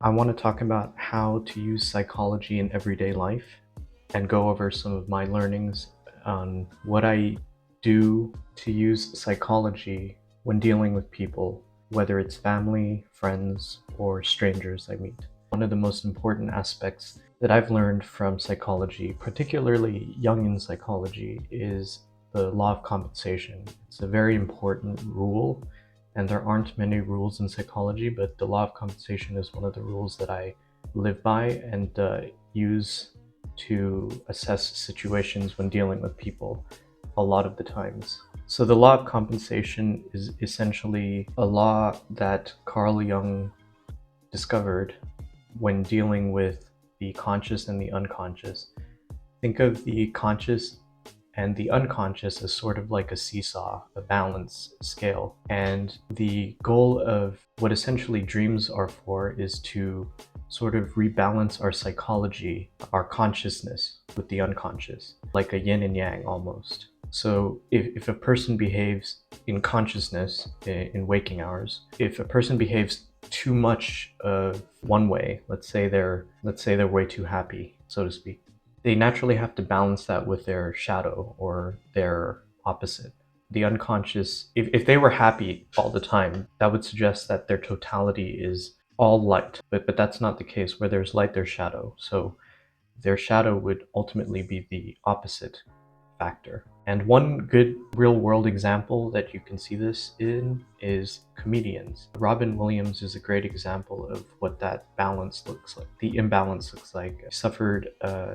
I want to talk about how to use psychology in everyday life and go over some of my learnings on what I do to use psychology when dealing with people, whether it's family, friends, or strangers I meet. One of the most important aspects that I've learned from psychology, particularly Jungian psychology, is the law of compensation. It's a very important rule, and there aren't many rules in psychology, but the law of compensation is one of the rules that I live by and use to assess situations when dealing with people a lot of the times. So the law of compensation is essentially a law that Carl Jung discovered when dealing with the conscious and the unconscious. Think of the conscious and the unconscious as sort of like a seesaw, a balance scale. And the goal of what essentially dreams are for is to sort of rebalance our psychology, our consciousness with the unconscious, like a yin and yang almost. So if a person behaves in consciousness, in waking hours, if a person behaves too much of one way, let's say they're way too happy, so to speak, they naturally have to balance that with their shadow or their opposite. The unconscious, if they were happy all the time, that would suggest that their totality is all light. But that's not the case. Where there's light, there's shadow. So their shadow would ultimately be the opposite factor. And one good real world example that you can see this in is comedians. Robin Williams is a great example of what that balance looks like, the imbalance looks like. He suffered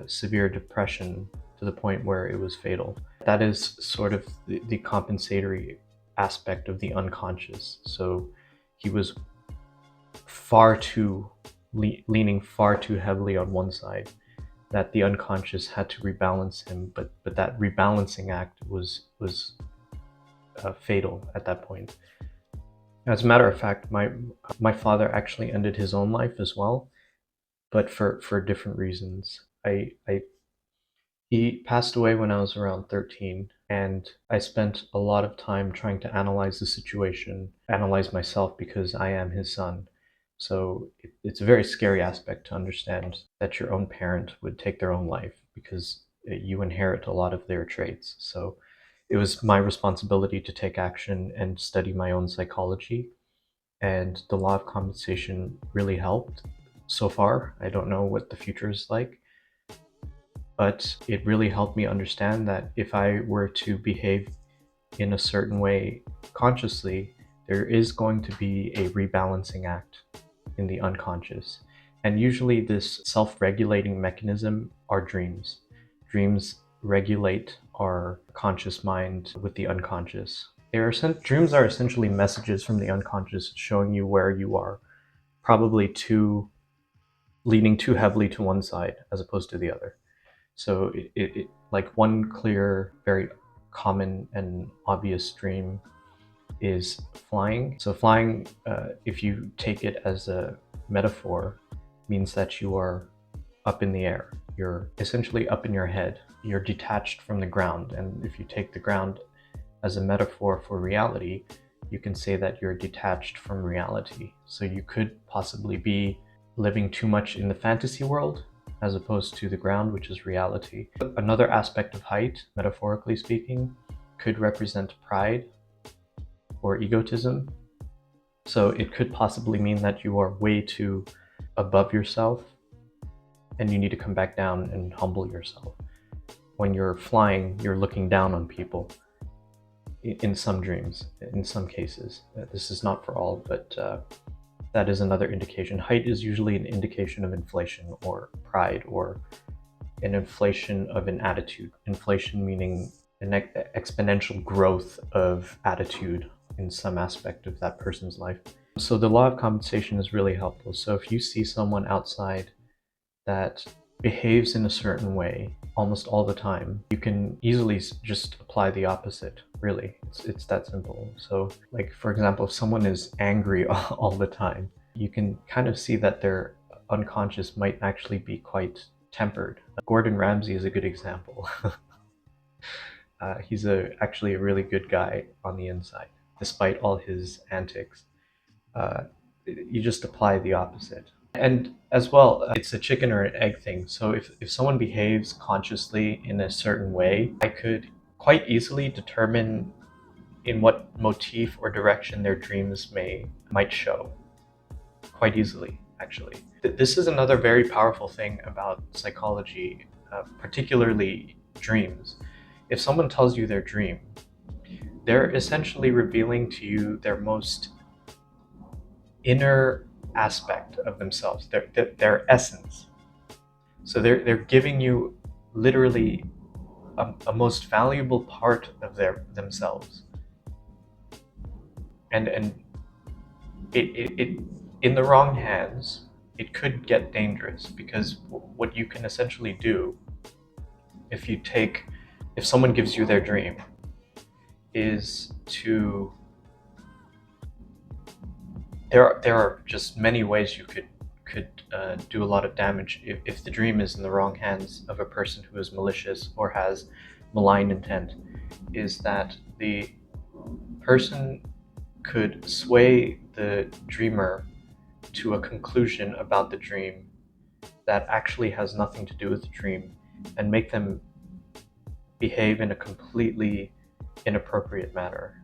severe depression to the point where it was fatal. That is sort of the compensatory aspect of the unconscious. So he was leaning far too heavily on one side, that the unconscious had to rebalance him, but that rebalancing act was fatal at that point. As a matter of fact, my father actually ended his own life as well, but for different reasons. He passed away when I was around 13, and I spent a lot of time trying to analyze the situation, analyze myself, because I am his son. So it's a very scary aspect to understand that your own parent would take their own life, because you inherit a lot of their traits. So it was my responsibility to take action and study my own psychology. And the law of compensation really helped so far. I don't know what the future is like, but it really helped me understand that if I were to behave in a certain way consciously, there is going to be a rebalancing act in the unconscious. And usually this self-regulating mechanism are dreams. Dreams regulate our conscious mind with the unconscious. Dreams are essentially messages from the unconscious showing you where you are, probably leaning too heavily to one side as opposed to the other. So like one clear, very common and obvious dream is flying. So flying, if you take it as a metaphor, means that you are up in the air. You're essentially up in your head. You're detached from the ground. And if you take the ground as a metaphor for reality, you can say that you're detached from reality. So you could possibly be living too much in the fantasy world as opposed to the ground, which is reality. Another aspect of height, metaphorically speaking, could represent pride or egotism. So it could possibly mean that you are way too above yourself and you need to come back down and humble yourself. When you're flying, you're looking down on people in some dreams, in some cases. This is not for all, but that is another indication. Height is usually an indication of inflation or pride, or an inflation of an attitude. Inflation meaning an exponential growth of attitude in some aspect of that person's life. So the law of compensation is really helpful. So if you see someone outside that behaves in a certain way almost all the time, you can easily just apply the opposite, really. It's that simple. So like, for example, if someone is angry all the time, you can kind of see that their unconscious might actually be quite tempered. Gordon Ramsay is a good example. He's actually a really good guy on the inside, despite all his antics. You just apply the opposite. And as well, it's a chicken or an egg thing. So if someone behaves consciously in a certain way, I could quite easily determine in what motif or direction their dreams might show. Quite easily, actually. This is another very powerful thing about psychology, particularly dreams. If someone tells you their dream, they're essentially revealing to you their most inner aspect of themselves, their essence. So they're giving you literally a most valuable part of themselves. And it in the wrong hands, it could get dangerous, because what you can essentially do if if someone gives you their dream is to there are just many ways you could do a lot of damage if the dream is in the wrong hands of a person who is malicious or has malign intent. Is that the person could sway the dreamer to a conclusion about the dream that actually has nothing to do with the dream, and make them behave in a completely inappropriate manner.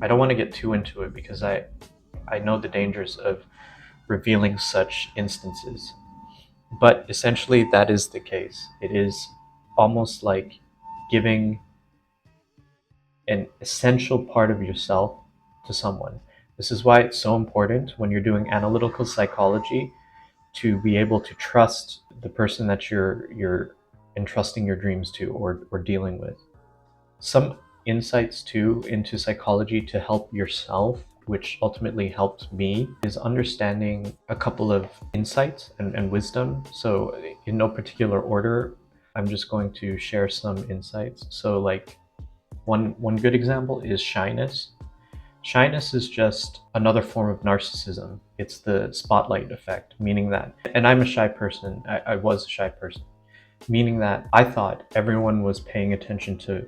I don't want to get too into it because I know the dangers of revealing such instances. But essentially, that is the case. It is almost like giving an essential part of yourself to someone. This is why it's so important when you're doing analytical psychology to be able to trust the person that you're entrusting your dreams to, or dealing with. Some insights too into psychology to help yourself, which ultimately helped me, is understanding a couple of insights and wisdom. So in no particular order, I'm just going to share some insights. So like one good example is shyness. Shyness is just another form of narcissism. It's the spotlight effect, meaning that, and I'm a shy person, I was a shy person, meaning that I thought everyone was paying attention to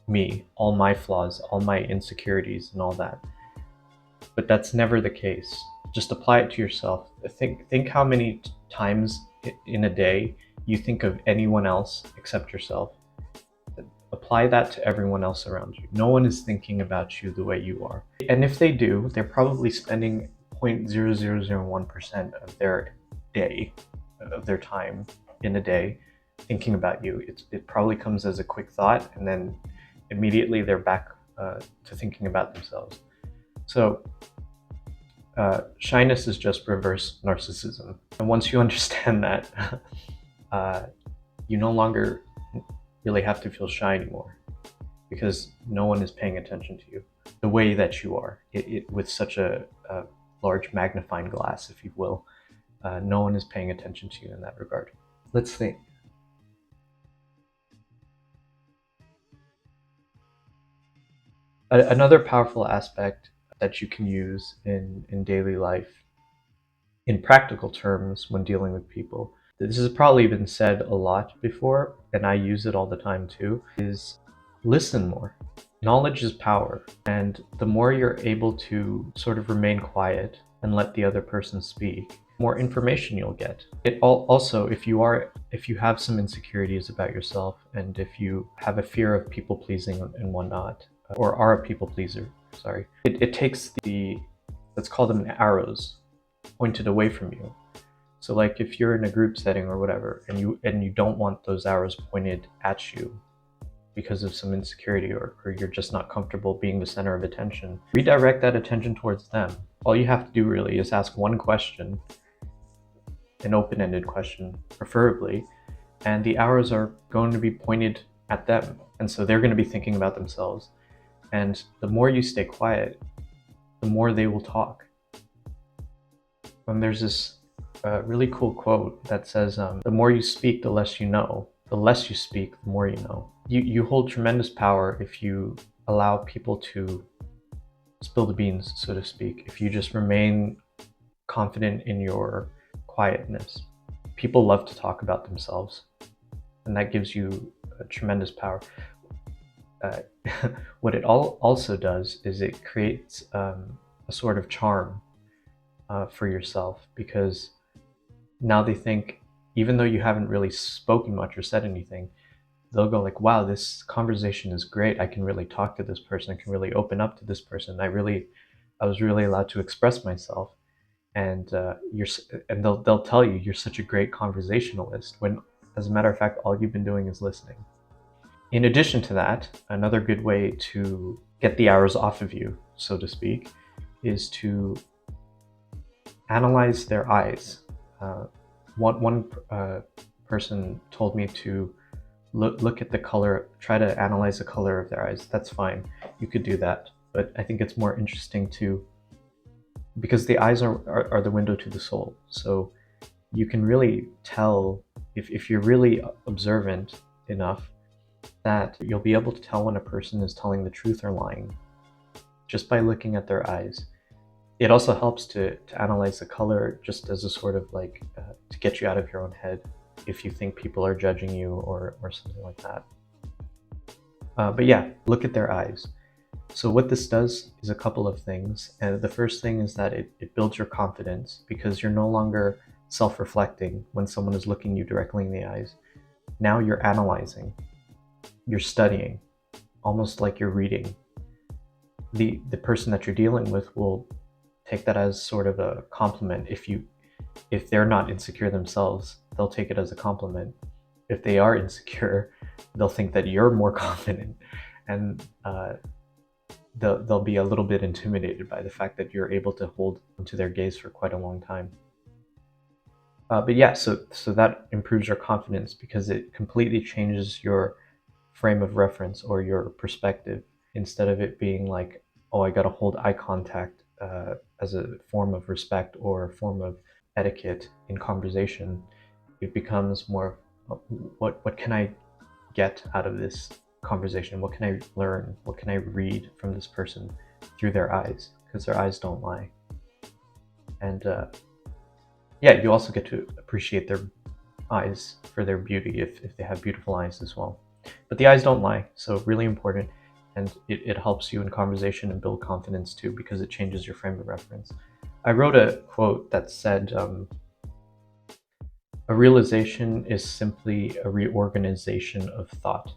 me, all my flaws, all my insecurities, and all that. But that's never the case. Just apply it to yourself. Think how many times in a day you think of anyone else except yourself. Apply that to everyone else around you. No one is thinking about you the way you are. And if they do, they're probably spending 0.0001% of their day, of their time in a day, thinking about you. It probably comes as a quick thought, and then immediately they're back to thinking about themselves. So shyness is just reverse narcissism. And once you understand that, you no longer really have to feel shy anymore, because no one is paying attention to you the way that you are, with such a large magnifying glass, if you will. No one is paying attention to you in that regard. Let's think. Another powerful aspect that you can use in daily life, in practical terms, when dealing with people, this has probably been said a lot before, and I use it all the time too, is listen more. Knowledge is power, and the more you're able to sort of remain quiet and let the other person speak, more information you'll get. Also, if you have some insecurities about yourself, and if you have a fear of people pleasing and whatnot, or are a people pleaser, sorry, it takes let's call them arrows, pointed away from you. So like if you're in a group setting or whatever, and you don't want those arrows pointed at you because of some insecurity, or you're just not comfortable being the center of attention, redirect that attention towards them. All you have to do really is ask one question, an open-ended question preferably, and the arrows are going to be pointed at them, and so they're going to be thinking about themselves. And the more you stay quiet, the more they will talk. And there's this really cool quote that says, the more you speak, the less you know. The less you speak, the more you know. You hold tremendous power if you allow people to spill the beans, so to speak. If you just remain confident in your quietness. People love to talk about themselves, and that gives you a tremendous power. What it also does is it creates a sort of charm for yourself, because Now they think, even though you haven't really spoken much or said anything, they'll go like, wow, this conversation is great. I can really talk to this person. I can really open up to this person. I was really allowed to express myself. And and they'll tell you you're such a great conversationalist when, as a matter of fact, all you've been doing is listening. In addition to that, another good way to get the hours off of you, so to speak, is to analyze their eyes. One person told me to look at the color, try to analyze the color of their eyes. That's fine. You could do that. But I think it's more interesting to, because the eyes are the window to the soul. So you can really tell, if you're really observant enough, that you'll be able to tell when a person is telling the truth or lying just by looking at their eyes. It also helps to analyze the color just as a sort of like to get you out of your own head if you think people are judging you or something like that. But yeah, look at their eyes. So what this does is a couple of things. And the first thing is that it builds your confidence because you're no longer self-reflecting when someone is looking you directly in the eyes. Now you're analyzing, you're studying, almost like you're reading. The person that you're dealing with will take that as sort of a compliment. If they're not insecure themselves, they'll take it as a compliment. If they are insecure, they'll think that you're more confident, and they'll be a little bit intimidated by the fact that you're able to hold onto their gaze for quite a long time. But yeah, so that improves your confidence because it completely changes your frame of reference or your perspective. Instead of it being like, oh, I got to hold eye contact as a form of respect or a form of etiquette in conversation, it becomes more, what can I get out of this conversation? What can I learn? What can I read from this person through their eyes? Because their eyes don't lie. And yeah, you also get to appreciate their eyes for their beauty if they have beautiful eyes as well. But the eyes don't lie, so really important. And it helps you in conversation and build confidence too because it changes your frame of reference. I wrote a quote that said, a realization is simply a reorganization of thought.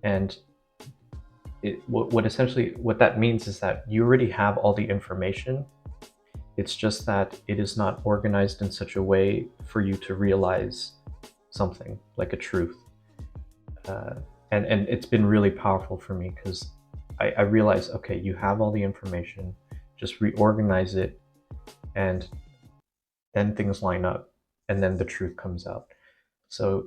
And what that means is that you already have all the information. It's just that it is not organized in such a way for you to realize something like a truth. And it's been really powerful for me because I realized, okay, you have all the information, just reorganize it, and then things line up, and then the truth comes out. So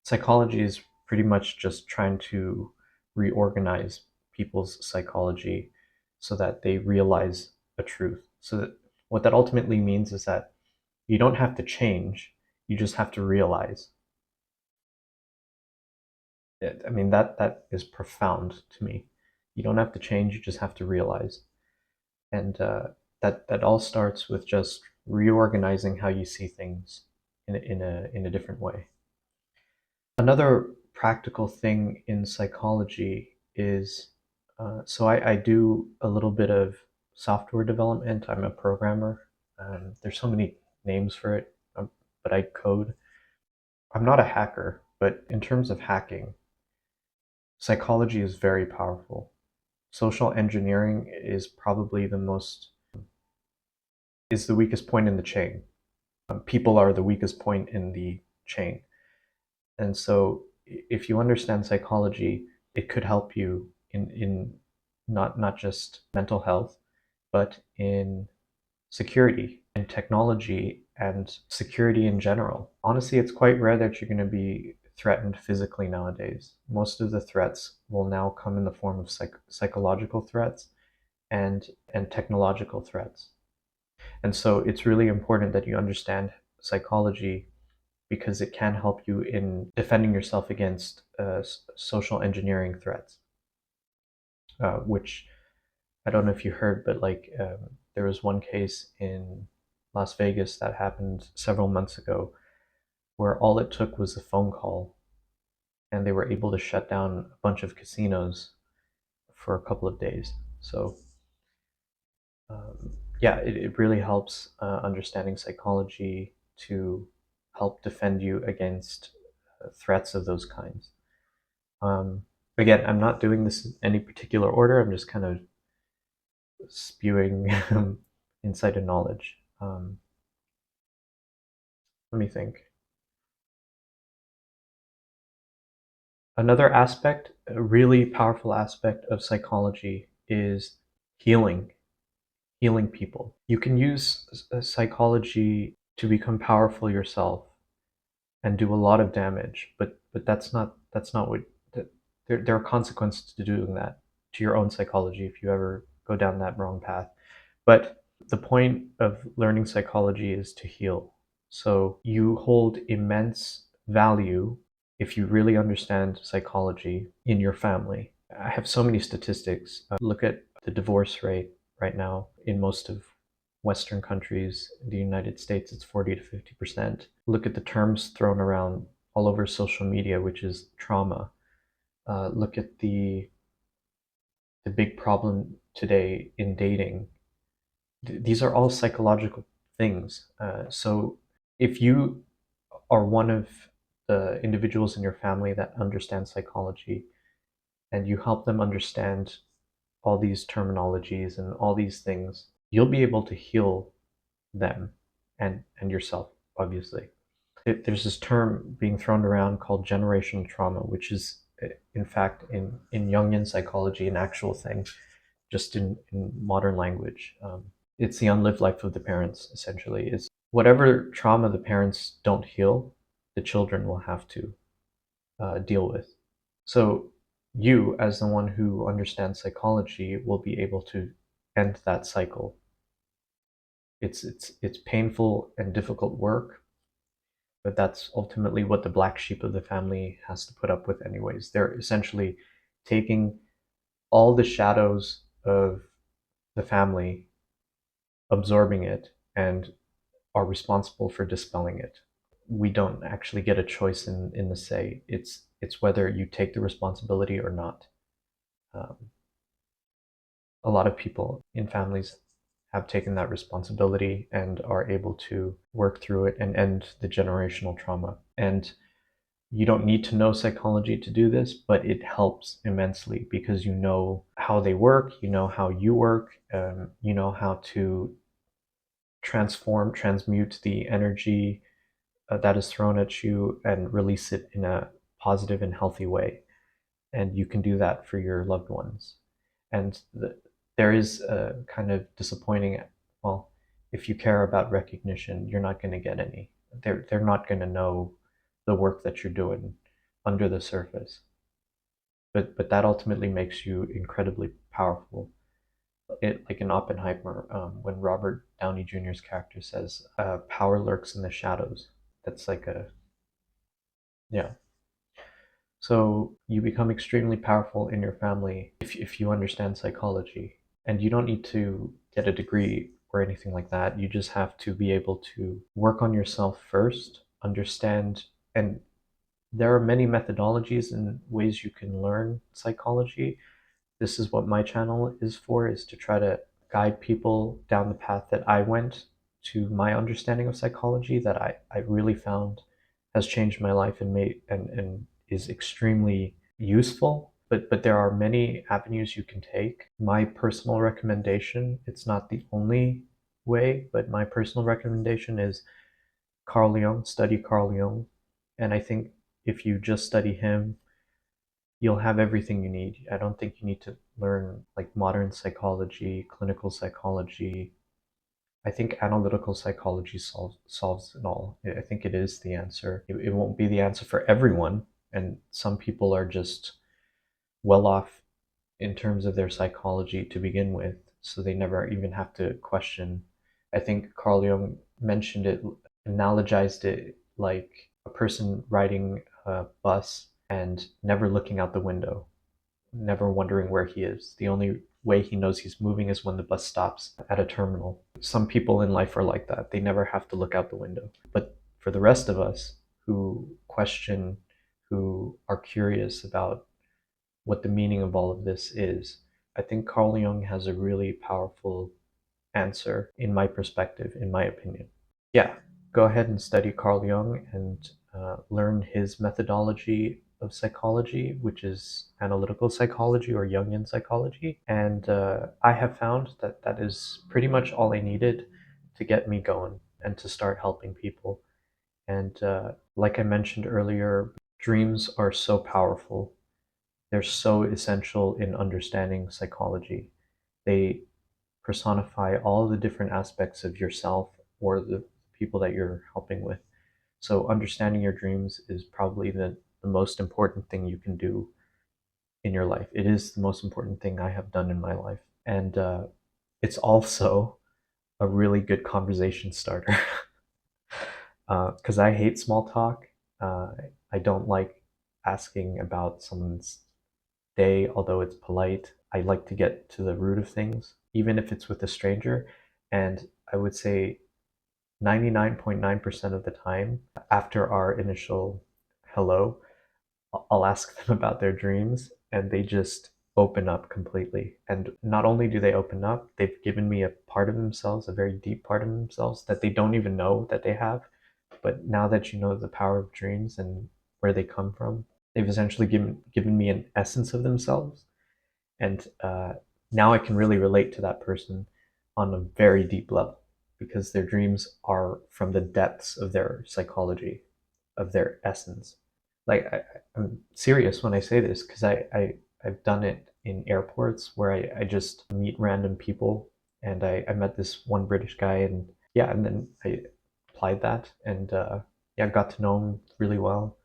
psychology is pretty much just trying to reorganize people's psychology so that they realize a truth. So that what that ultimately means is that you don't have to change, you just have to realize. I mean, that is profound to me. You don't have to change, you just have to realize. And that all starts with just reorganizing how you see things in a different way. Another practical thing in psychology is, so I do a little bit of software development. I'm a programmer. There's so many names for it, but I code. I'm not a hacker, but in terms of hacking, psychology is very powerful. Social engineering is probably is the weakest point in the chain. People are the weakest point in the chain. And so if you understand psychology, it could help you in not just mental health, but in security and technology and security in general. Honestly, it's quite rare that you're going to be threatened physically nowadays. Most of the threats will now come in the form of psychological threats and technological threats. And so it's really important that you understand psychology because it can help you in defending yourself against social engineering threats, which I don't know if you heard, but like there was one case in Las Vegas that happened several months ago where all it took was a phone call and they were able to shut down a bunch of casinos for a couple of days. So, yeah, it really helps understanding psychology to help defend you against threats of those kinds. Um, Again, I'm not doing this in any particular order. I'm just kind of spewing insight and knowledge. Let me think. Another aspect, a really powerful aspect of psychology is healing, healing people. You can use psychology to become powerful yourself and do a lot of damage, but that's not what there are consequences to doing that to your own psychology if you ever go down that wrong path. But the point of learning psychology is to heal. So you hold immense value if you really understand psychology in your family. I have so many statistics. Look at the divorce rate right now in most of Western countries. In the United States, it's 40 to 50%. Look at the terms thrown around all over social media, which is trauma. Look at the big problem today in dating. These are all psychological things. So if you are one of the individuals in your family that understand psychology and you help them understand all these terminologies and all these things, you'll be able to heal them and yourself, obviously. There's this term being thrown around called generational trauma, which is, in fact, in Jungian psychology, an actual thing, just in modern language. It's the unlived life of the parents, essentially. It's whatever trauma the parents don't heal, the children will have to deal with. So you, as the one who understands psychology, will be able to end that cycle. It's painful and difficult work, but that's ultimately what the black sheep of the family has to put up with anyways. They're essentially taking all the shadows of the family, absorbing it, and are responsible for dispelling it. We don't actually get a choice in the say. It's whether you take the responsibility or not. Um, a lot of people in families have taken that responsibility and are able to work through it and end the generational trauma. And you don't need to know psychology to do this, but it helps immensely because you know how they work, you know how you work, you know how to transmute the energy that is thrown at you and release it in a positive and healthy way. And you can do that for your loved ones. And there is a kind of disappointing, well, if you care about recognition, you're not going to get any. They're not going to know the work that you're doing under the surface. But that ultimately makes you incredibly powerful. It, like in Oppenheimer, when Robert Downey Jr.'s character says, "Power lurks in the shadows." That's like a, yeah. So you become extremely powerful in your family if you understand psychology. And you don't need to get a degree or anything like that. You just have to be able to work on yourself first, understand, and there are many methodologies and ways you can learn psychology. This is what my channel is for, is to try to guide people down the path that I went to my understanding of psychology that I really found has changed my life and made and is extremely useful. But there are many avenues you can take. My personal recommendation, it's not the only way, but my personal recommendation is Carl Jung, study Carl Jung. And I think if you just study him, you'll have everything you need. I don't think you need to learn like modern psychology, clinical psychology. I think analytical psychology solves it all. I think it is the answer. It won't be the answer for everyone, and some people are just well off in terms of their psychology to begin with, so they never even have to question. I think Carl Jung mentioned it, analogized it like a person riding a bus and never looking out the window, never wondering where he is. The only way he knows he's moving is when the bus stops at a terminal. Some people in life are like that. They never have to look out the window. But for the rest of us who question, who are curious about what the meaning of all of this is, I think Carl Jung has a really powerful answer in my perspective, in my opinion. Yeah, go ahead and study Carl Jung and learn his methodology of psychology, which is analytical psychology or Jungian psychology. And I have found that that is pretty much all I needed to get me going and to start helping people. And like I mentioned earlier, dreams are so powerful. They're so essential in understanding psychology. They personify all the different aspects of yourself or the people that you're helping with. So understanding your dreams is probably the most important thing you can do in your life. It is the most important thing I have done in my life. And it's also a really good conversation starter. Because I hate small talk. I don't like asking about someone's day, although it's polite. I like to get to the root of things, even if it's with a stranger. And I would say 99.9% of the time, after our initial hello, I'll ask them about their dreams and they just open up completely. And not only do they open up, they've given me a part of themselves, a very deep part of themselves that they don't even know that they have. But now that you know the power of dreams and where they come from, they've essentially given me an essence of themselves. And now I can really relate to that person on a very deep level because their dreams are from the depths of their psychology, of their essence. Like I'm serious when I say this because I've done it in airports where I just meet random people, and I met this one British guy, and yeah, and then I applied that, and yeah, got to know him really well,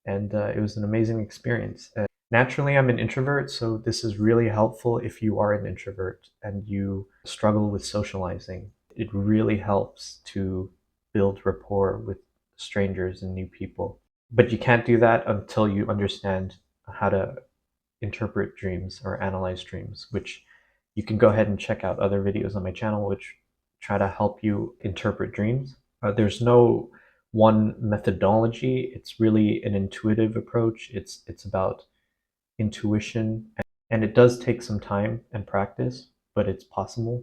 and it was an amazing experience. Naturally, I'm an introvert, so this is really helpful if you are an introvert and you struggle with socializing. It really helps to build rapport with strangers and new people. But you can't do that until you understand how to interpret dreams or analyze dreams, which you can go ahead and check out other videos on my channel which try to help you interpret dreams. There's no one methodology. It's really an intuitive approach. It's about intuition, and it does take some time and practice, but it's possible.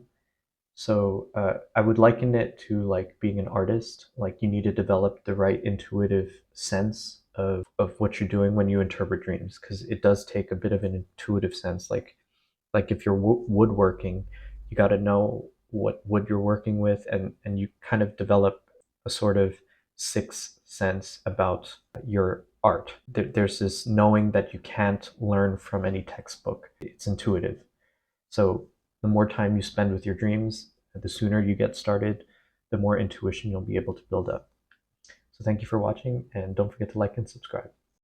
So I would liken it to like being an artist. Like you need to develop the right intuitive sense of what you're doing when you interpret dreams, because it does take a bit of an intuitive sense. Like if you're woodworking, you got to know what wood you're working with, and you kind of develop a sort of sixth sense about your art. There's this knowing that you can't learn from any textbook. It's intuitive. So the more time you spend with your dreams, the sooner you get started, the more intuition you'll be able to build up. So thank you for watching, and don't forget to like and subscribe.